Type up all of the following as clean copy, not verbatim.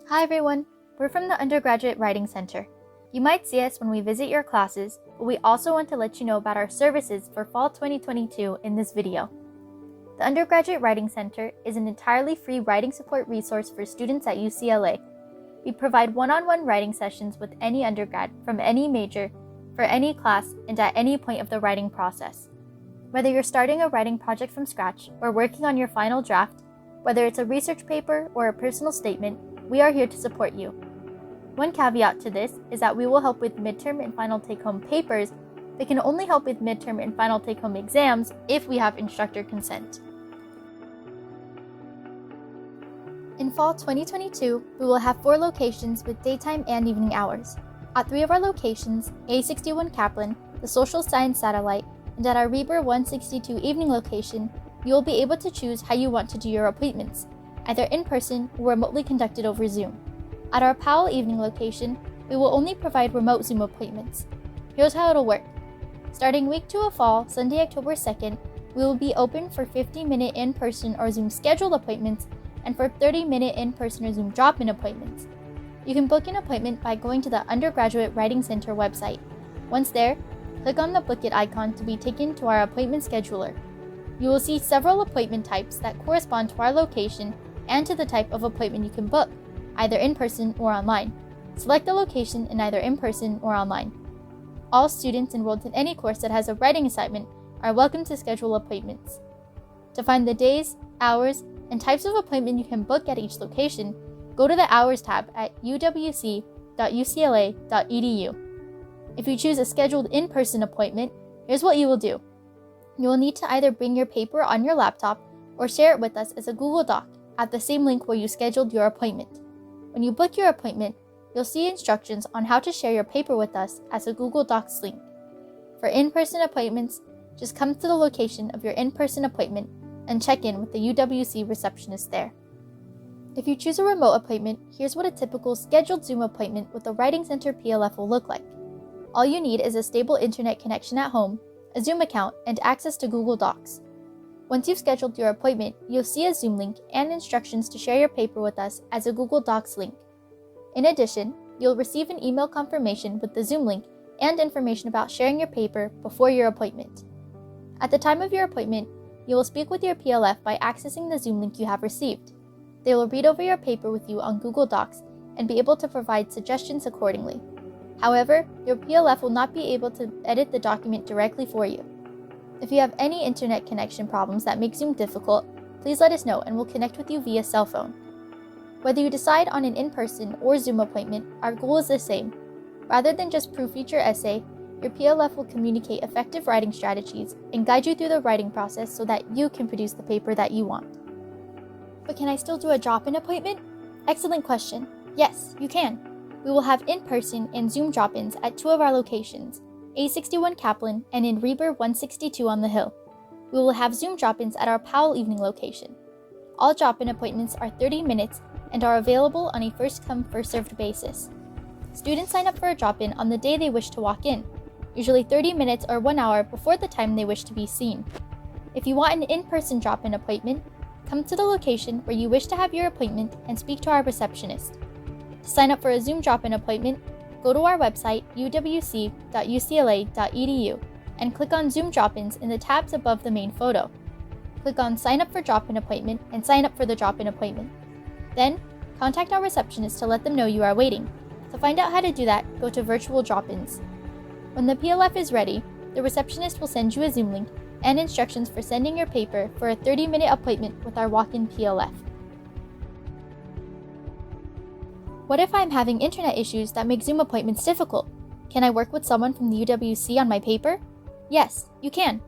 Hi everyone, we're from the Undergraduate Writing Center. You might see us when we visit your classes, but we also want to let you know about our services for fall 2022 in this video. The Undergraduate Writing Center is an entirely free writing support resource for students at UCLA. We provide one-on-one writing sessions with any undergrad from any major, for any class, and at any point of the writing process. Whether you're starting a writing project from scratch or working on your final draft, whether it's a research paper or a personal statement, we are here to support you. One caveat to this is that we will help with midterm and final take-home papers, but can only help with midterm and final take-home exams if we have instructor consent. In fall 2022, we will have 4 locations with daytime and evening hours. At 3 of our locations, A61 Kaplan, the Social Science Satellite, and at our Reber 162 evening location, you will be able to choose how you want to do your appointments, either in person or remotely conducted over Zoom. At our Powell evening location, we will only provide remote Zoom appointments. Here's how it'll work. Starting week 2 of fall, Sunday, October 2nd, we will be open for 50-minute in-person or Zoom scheduled appointments and for 30-minute in-person or Zoom drop-in appointments. You can book an appointment by going to the Undergraduate Writing Center website. Once there, click on the Book It icon to be taken to our appointment scheduler. You will see several appointment types that correspond to our location and to the type of appointment you can book, either in person or online. Select the location in either in person or online. All students enrolled in any course that has a writing assignment are welcome to schedule appointments. To find the days, hours, and types of appointment you can book at each location, go to the Hours tab at uwc.ucla.edu. If you choose a scheduled in-person appointment, here's what you will do. You will need to either bring your paper on your laptop or share it with us as a Google Doc at the same link where you scheduled your appointment. When you book your appointment, you'll see instructions on how to share your paper with us as a Google Docs link. For in-person appointments, just come to the location of your in-person appointment and check in with the UWC receptionist there. If you choose a remote appointment, here's what a typical scheduled Zoom appointment with the Writing Center PLF will look like. All you need is a stable internet connection at home, a Zoom account, and access to Google Docs. Once you've scheduled your appointment, you'll see a Zoom link and instructions to share your paper with us as a Google Docs link. In addition, you'll receive an email confirmation with the Zoom link and information about sharing your paper before your appointment. At the time of your appointment, you will speak with your PLF by accessing the Zoom link you have received. They will read over your paper with you on Google Docs and be able to provide suggestions accordingly. However, your PLF will not be able to edit the document directly for you. If you have any internet connection problems that make Zoom difficult, please let us know and we'll connect with you via cell phone. Whether you decide on an in-person or Zoom appointment, our goal is the same. Rather than just proofread your essay, your PLF will communicate effective writing strategies and guide you through the writing process so that you can produce the paper that you want. But can I still do a drop-in appointment? Excellent question. Yes, you can. We will have in-person and Zoom drop-ins at 2 of our locations, A61 Kaplan and in Reber 162 on the Hill. We will have Zoom drop-ins at our Powell evening location. All drop-in appointments are 30 minutes and are available on a first-come, first-served basis. Students sign up for a drop-in on the day they wish to walk in, usually 30 minutes or 1 hour before the time they wish to be seen. If you want an in-person drop-in appointment, come to the location where you wish to have your appointment and speak to our receptionist. To sign up for a Zoom drop-in appointment, go to our website, uwc.ucla.edu, and click on Zoom drop-ins in the tabs above the main photo. Click on Sign up for drop-in appointment and sign up for the drop-in appointment. Then, contact our receptionist to let them know you are waiting. To find out how to do that, go to Virtual Drop-ins. When the PLF is ready, the receptionist will send you a Zoom link and instructions for sending your paper for a 30-minute appointment with our walk-in PLF. What if I'm having internet issues that make Zoom appointments difficult? Can I work with someone from the UWC on my paper? Yes, you can.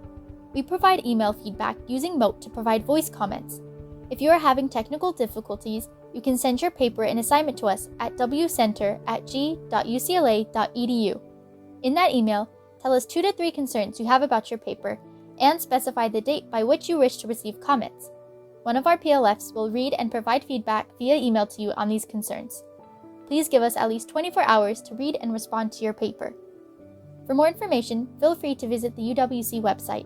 We provide email feedback using Mote to provide voice comments. If you are having technical difficulties, you can send your paper and assignment to us at wcenter@g.ucla.edu. In that email, tell us 2 to 3 concerns you have about your paper and specify the date by which you wish to receive comments. One of our PLFs will read and provide feedback via email to you on these concerns. Please give us at least 24 hours to read and respond to your paper. For more information, feel free to visit the UWC website.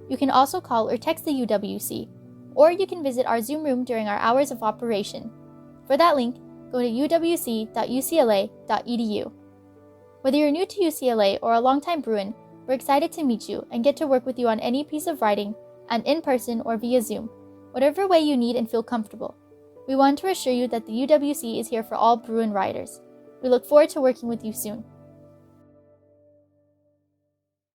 You can also call or text the UWC, or you can visit our Zoom room during our hours of operation. For that link, go to uwc.ucla.edu. Whether you're new to UCLA or a longtime Bruin, we're excited to meet you and get to work with you on any piece of writing, and in person or via Zoom, whatever way you need and feel comfortable. We want to assure you that the UWC is here for all Bruin writers. We look forward to working with you soon.